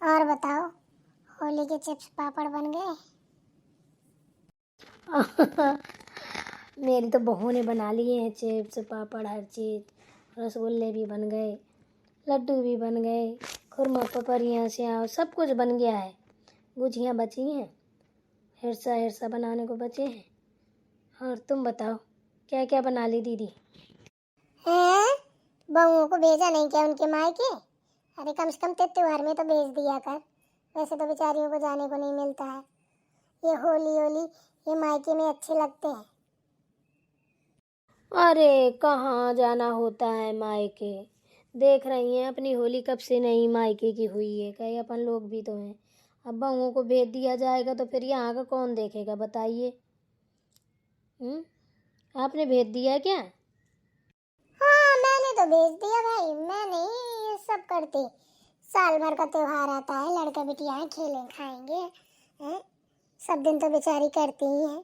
और बताओ, होली के चिप्स पापड़ बन गए? मेरी तो बहू ने बना लिए हैं चिप्स पापड़ हर चीज़। रसगुल्ले भी बन गए, लड्डू भी बन गए, खुरमा पपरियाँ सेव सब कुछ बन गया है। गुजियाँ बची हैं, हिरसा हिरसा बनाने को बचे हैं। और तुम बताओ क्या क्या बना ली दीदी? हैं? बहुओं को भेजा नहीं क्या उनके मायके? अरे कम से कम त्योहार में तो भेज दिया कर। वैसे तो बेचारियों को जाने को नहीं मिलता है। ये होली ये मायके में अच्छे लगते हैं। अरे कहाँ जाना होता है मायके। देख रही हैं अपनी होली कब से नहीं मायके की हुई है। कहीं अपन लोग भी तो हैं। अब बहुओं को भेज दिया जाएगा तो फिर यहाँ का कौन देखेगा बताइए? आपने भेज दिया क्या? हाँ, मैंने तो भेज दिया भाई। मैं नहीं ये सब करती। साल भर का त्योहार आता है, लड़का बिटियाएं खेलें खाएंगे हैं? सब दिन तो बेचारी करती ही है।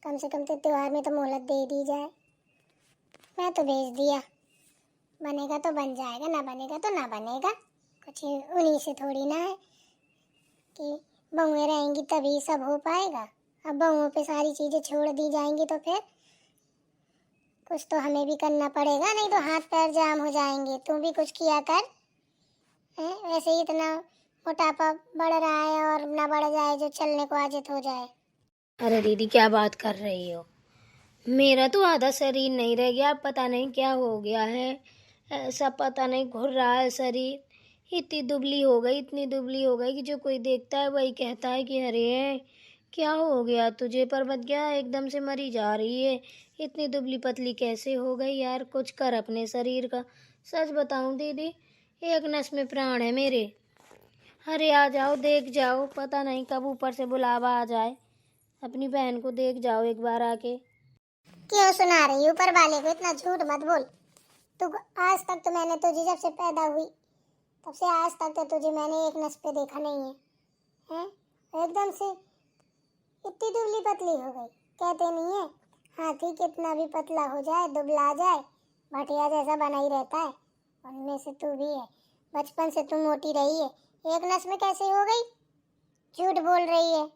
कम से कम तो त्योहार में तो मोहलत दे दी जाए। मैं तो भेज दिया। बनेगा तो बन जाएगा, ना बनेगा तो ना बनेगा। कुछ उन्हीं से थोड़ी ना है कि बहुएं रहेंगी तभी सब हो पाएगा। अब बहुओं पे सारी चीजें छोड़ दी जाएंगी तो फिर कुछ तो हमें भी करना पड़ेगा, नहीं तो हाथ पैर जाम हो जाएंगे। तू भी कुछ किया कर। वैसे ही इतना मोटापा बढ़ रहा है और ना बढ़ जाए जो चलने को आजित हो जाए। अरे दीदी क्या बात कर रही हो? मेरा तो आधा शरीर नहीं रह गया, पता नहीं क्या हो गया है। ऐसा पता नहीं घुर रहा है शरीर। इतनी दुबली हो गई, इतनी दुबली हो गई कि जो कोई देखता है वही कहता है कि अरे क्या हो गया तुझे, पर बच गया एकदम से मरी जा रही है। इतनी दुबली पतली कैसे हो गई यार? कुछ कर अपने शरीर का। सच बताऊं दीदी, एक नस में प्राण है मेरे। अरे आ जाओ देख जाओ, पता नहीं कब ऊपर से बुलावा आ जाए। अपनी बहन को देख जाओ एक बार आके। क्यों सुना रही? ऊपर वाले को इतना झूठ मत बोल। तू आज तक तो मैंने तुझे जब से पैदा हुई तब से आज तक तो तुझे मैंने एक नस पे देखा नहीं है। हैं? एकदम से इतनी दुबली पतली हो गई। कहते नहीं है हाथी कितना भी पतला हो जाए, दुबला जाए, भटिया जैसा बना ही रहता है। उनमें से तू भी है। बचपन से तू मोटी रही है, एक नस में कैसे हो गई? झूठ बोल रही है।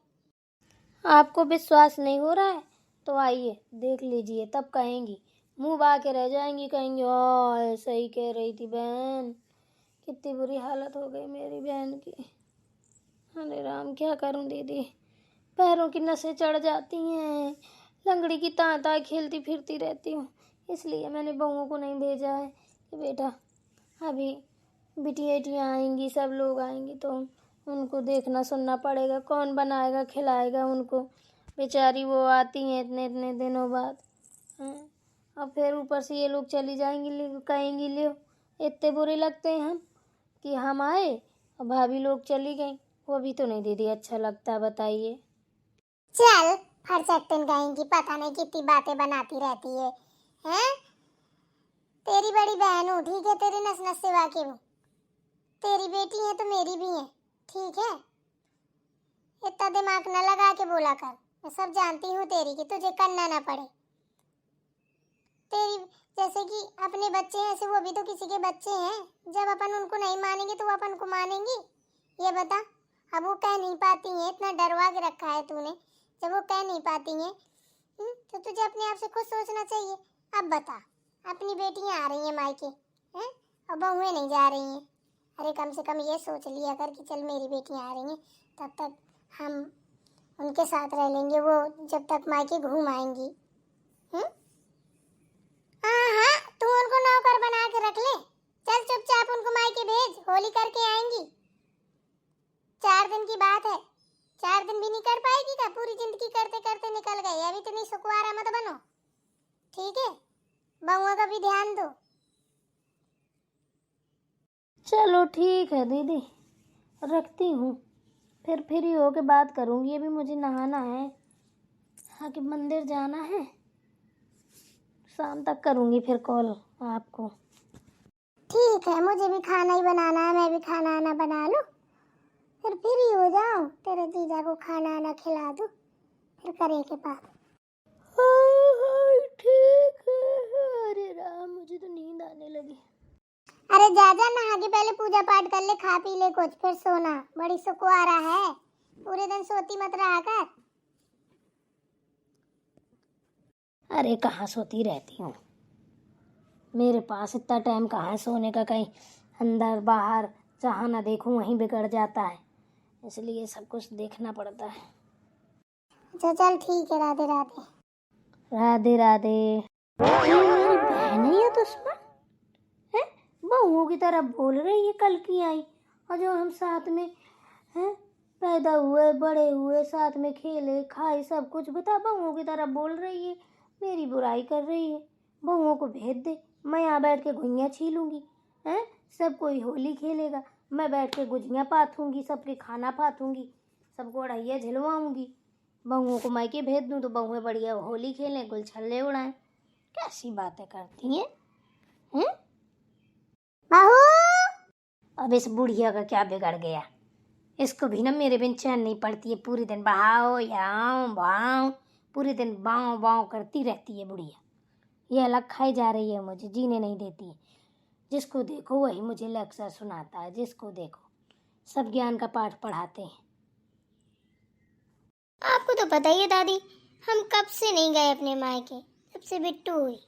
आपको विश्वास नहीं हो रहा है तो आइए देख लीजिए, तब कहेंगी। मुंह बा के रह जाएंगी, कहेंगी ओ सही कह रही थी बहन। कितनी बुरी हालत हो गई मेरी बहन की। अरे राम क्या करूं दीदी, पैरों की नसें चढ़ जाती हैं। लंगड़ी की तांता खेलती फिरती रहती हूँ। इसलिए मैंने बहुओं को नहीं भेजा है कि बेटा अभी बिटियाँ आएंगी, सब लोग आएंगे तो उनको देखना सुनना पड़ेगा। कौन बनाएगा खिलाएगा उनको? बेचारी वो आती हैं इतने इतने दिनों बाद हैं। अब फिर ऊपर से ये लोग चली जाएंगी, कहेंगी ले इतने बुरे लगते हैं हम कि हम आए और भाभी लोग चली गई। वो भी तो नहीं दीदी अच्छा लगता, बताइए। चल फरसकतिन कहेंगी, पता नहीं कितनी बातें बनाती रहती है। हैं? तेरी बड़ी बहन हूँ, ठीक है? तेरी नस नस से वाकिफ हूँ। तेरी बेटी है तो मेरी भी है, ठीक है? इतना दिमाग न लगा के बोला कर। मैं सब जानती हूँ तेरी कि तुझे करना ना पड़े। तेरी जैसे कि अपने बच्चे हैं ऐसे वो भी तो किसी के बच्चे हैं। जब अपन उनको नहीं मानेंगे तो वो अपन को मानेंगी? ये बता। अब वो कह नहीं पाती हैं, इतना डरवा के रखा है तूने। जब वो कह नहीं पाती हैं तो तुझे अपने आप से खुद सोचना चाहिए। अब बता, अपनी बेटियां आ रही हैं मायके हैं और बहुएं नहीं जा रही हैं। अरे कम से कम ये सोच लिया कर कि चल मेरी बेटियां आ रही हैं, तब तक हम उनके साथ रह लेंगे, वो जब तक मायके घूम आएंगी। हाँ हाँ, तू उनको नौकर बना के रख ले। चल चुपचाप उनको मायके भेज, होली करके आएंगी। 4 दिन की बात है। 4 दिन भी नहीं कर पाएगी क्या? पूरी जिंदगी करते करते निकल गई। अभी इतनी सुकुआरा मत बनो, ठीक है? बहुओं का भी ध्यान दो। चलो ठीक है दीदी, रखती हूँ। फिर फ्री होके बात करूँगी। अभी मुझे नहाना है, आके मंदिर जाना है। शाम तक करूँगी फिर कॉल आपको। ठीक है, मुझे भी खाना ही बनाना है। मैं भी खाना आना बना लूँ, फिर फ्री हो जाओ। तेरे जीजा को खाना आना खिला दूँ, फिर करेंगे बात। ठीक है। अरे राम मुझे तो नींद आने लगी। अरे जा जा, नहा के पहले पूजा पाठ कर ले, खा पी ले कुछ, फिर सोना। बड़ी सुकुआरा है, पूरे दिन सोती मत रहा कर। अरे कहाँ सोती रहती हूँ, मेरे पास इतना टाइम कहाँ है सोने का। कहीं अंदर बाहर जहाँ ना देखूँ वहीं बिगड़ जाता है, इसलिए सब कुछ देखना पड़ता है। अच्छा चल ठीक है, राधे राधे। राधे राधे। ये मेरी बहन है या दुश्मन है? बहुओं की तरह बोल रही है, कल की आई और जो हम साथ में हैं पैदा हुए बड़े हुए, साथ में खेले खाए सब कुछ, बता बहुओं की तरह बोल रही है, मेरी बुराई कर रही है। बहुओं को भेज दे, मैं यहाँ बैठ के गुजियाँ छीलूंगी, हैं सब कोई होली खेलेगा, मैं बैठ के गुजियाँ पाथूंगी, सबके खाना पाथूंगी, सबको अढ़ैया झिलवाऊंगी। बहुओं को मायके भेज दूँ तो बहुएं बढ़िया होली खेलें, गुलछल्ले उड़ाएं। कैसी बातें करती हैं? बहू, अब इस बुढ़िया का क्या बिगड़ गया? इसको भी ना मेरे बिन चैन नहीं पड़ती है, पूरे दिन बहाओ याओ बाओ, पूरे दिन बाँव बाँव करती रहती है बुढ़िया। ये अलग खाई जा रही है, मुझे जीने नहीं देती है। जिसको देखो वही मुझे लेक्चर सुनाता है, जिसको देखो सब ज्ञान का पाठ पढ़ाते हैं। आपको तो पता ही है दादी, हम कब से नहीं गए अपने मायके, जब से बिट्टू हुई।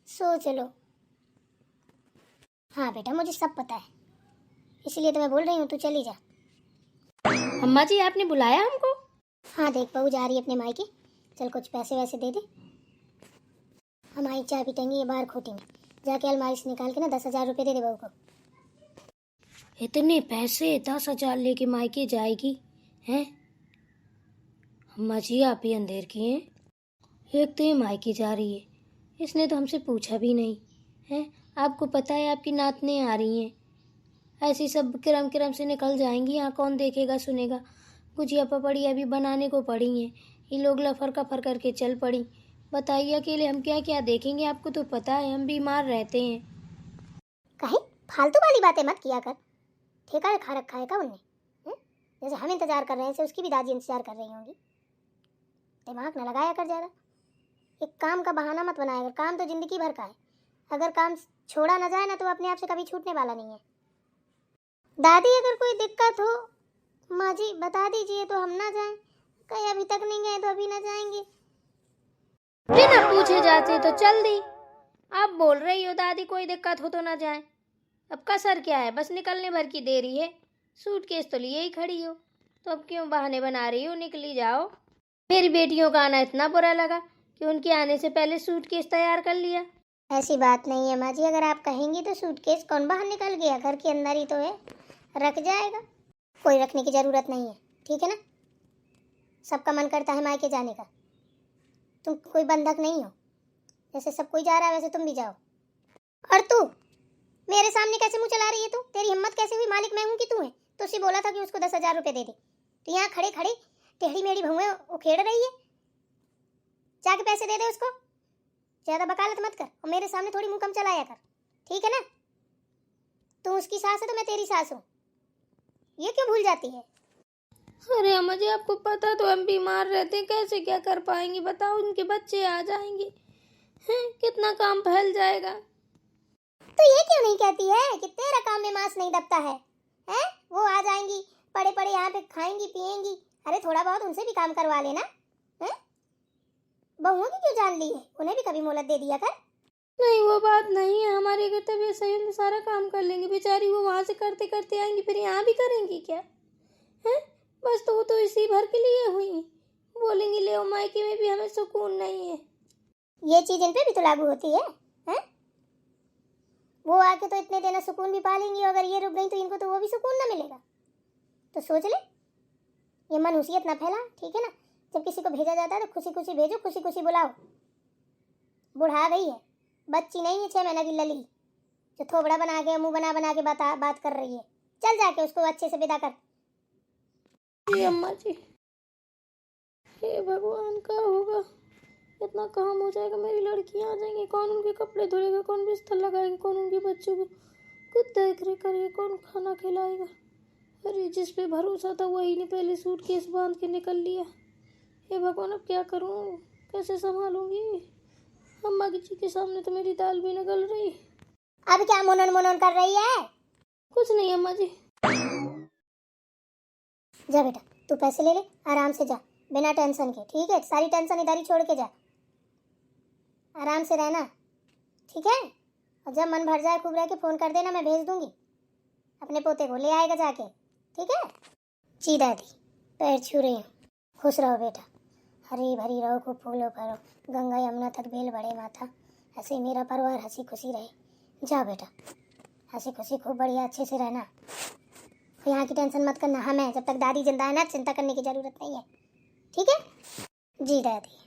सोच लो। हाँ बेटा, मुझे सब पता है, इसलिए तो मैं बोल रही हूँ तू चली जा। अम्मा जी आपने बुलाया हमको? हाँ देख, बहू जा रही है अपने मायके, चल कुछ पैसे वैसे दे दे, हमारी चाय पीटेंगे ये बाहर खोटेंगे। जाके अलमारी से निकाल के ना 10,000 रुपये दे दे बहू को। इतने पैसे? 10,000 लेके मायके जाएगी हैं? अम्मा जी आप ही अंधेर की हैं। एक तो ये मायके जा रही है, इसने तो हमसे पूछा भी नहीं है। आपको पता है आपकी नातनें आ रही हैं, ऐसी सब किरम किरम से निकल जाएंगी, यहाँ कौन देखेगा सुनेगा। गुजिया पपड़िया भी बनाने को पड़ी हैं, ये लोग लफर कफर करके चल पड़ी। बताइए अकेले हम क्या क्या देखेंगे, आपको तो पता है हम बीमार रहते हैं। कहीं फालतू वाली बातें मत किया कर, ठेका खा रखा है का उनने? जैसे हम इंतजार कर रहे हैं उसकी भी दादी इंतजार कर रही होंगी। दिमाग न लगाया कर ज़्यादा, एक काम का बहाना मत बनाया कर, काम तो जिंदगी भर का है, अगर काम छोड़ा ना जाए ना तो अपने आप से कभी छूटने वाला नहीं है। दादी अगर कोई दिक्कत हो माँ जी बता दीजिए तो हम ना जाएं, कहीं अभी तक नहीं गए तो अभी ना जाएंगे। बिना पूछे जाते तो चल दी, आप बोल रही हो दादी कोई दिक्कत हो तो ना जाए, अब कसर क्या है? बस निकलने भर की देरी है, सूटकेस तो लिए ही खड़ी हो, तो अब क्यों बहाने बना रही हो? निकली जाओ। मेरी बेटियों का आना इतना बुरा लगा कि उनके आने से पहले सूटकेस तैयार कर लिया। ऐसी बात नहीं है माँ जी, अगर आप कहेंगी तो सूटकेस कौन बाहर निकल गया, घर के अंदर ही तो है, रख जाएगा, कोई रखने की ज़रूरत नहीं है, ठीक है ना। सबका मन करता है मायके जाने का, तुम कोई बंधक नहीं हो, जैसे सब कोई जा रहा है वैसे तुम भी जाओ। और तू मेरे सामने कैसे मुंह चला रही है? तू, तेरी हिम्मत कैसे हुई? मालिक मैं हूँ कि तू है? तो उसे बोला था कि उसको 10,000 रुपये दे दे, तो यहाँ खड़े खड़े टेढ़ी मेढ़ी भौएं उखेड़ रही है। जाके पैसे दे दे उसको, ज़्यादा वकालत मत कर और मेरे सामने थोड़ी मुंह कम चलाया कर, ठीक है ना। तू उसकी सास है तो मैं तेरी सास हूँ, ये क्यों भूल जाती है? अरे अम्मा जी आपको पता तो हम बीमार रहते हैं, कैसे क्या कर पाएंगे बताओ, उनके बच्चे आ जाएंगे हैं, कितना काम फैल जाएगा। तो ये क्यों नहीं कहती है कि तेरा काम में मांस नहीं दबता है? हैं? वो आ जाएंगी, पड़े पड़े यहाँ पे खाएंगी पिएंगी, अरे थोड़ा बहुत उनसे भी काम करवा लेना। हैं? बहुओं की क्यों जान ली है? उन्हें भी कभी मोहलत दे दिया कर। नहीं वो बात नहीं है, हमारी अगर तबीयत सही है तो सारा काम कर लेंगे, बेचारी वो वहाँ से करते करते आएंगी फिर यहाँ भी करेंगी क्या हैं? बस तो वो तो इसी भर के लिए हुई, बोलेंगी ले मायके में भी हमें सुकून नहीं है। ये चीज इन पे भी तो लागू होती है, हैं? वो आके तो इतने देना सुकून भी पा लेंगी, अगर ये रुक गई तो इनको तो वो भी सुकून ना मिलेगा। तो सोच ले, ये मनहूसियत ना फैला, ठीक है ना। जब किसी को भेजा जाता है तो खुशी खुशी भेजो, खुशी खुशी बुलाओ। बुढ़ा गई है, बच्ची नहीं है 6 महीने की लली जो थोबड़ा बना के मुंह बना के बात कर रही है। चल जाके उसको अच्छे से विदा कर। अम्मा जी हे भगवान का होगा, इतना काम हो जाएगा, मेरी लड़कियां आ जाएंगी, कौन उनके कपड़े धोएगा, कौन बिस्तर लगाएगा, कौन उनके बच्चों को खुद देख रेख करेगा, कौन खाना खिलाएगा। अरे जिस पे भरोसा था वही ने पहले सूटकेस बांध के निकल लिया। हे भगवान अब क्या करूं, कैसे संभालूंगी? अम्मा जी के सामने तो मेरी दाल भी न गल रही। अब क्या मुनन मुनन कर रही है? कुछ नहीं अम्मा जी। जा बेटा, तू पैसे ले ले, आराम से जा, बिना टेंशन के, ठीक है? सारी टेंशन इधर ही छोड़ के जा, आराम से रहना, ठीक है? और जब मन भर जाए खूब रह के फोन कर देना, मैं भेज दूंगी, अपने पोते को ले आएगा जाके, ठीक है? जी दादी, पैर छू रही हूँ। खुश रहो बेटा, हरी भरी रहो, खूब फूलो फलो, गंगा यमुना तक बेल बढ़े माथा, ऐसे ही मेरा परिवार हंसी खुशी रहे। जाओ बेटा, हंसी खुशी खूब बढ़िया अच्छे से रहना, यहाँ की टेंशन मत करना। हमें जब तक दादी जिंदा है ना, चिंता करने की जरूरत नहीं है, ठीक है? जी दादी।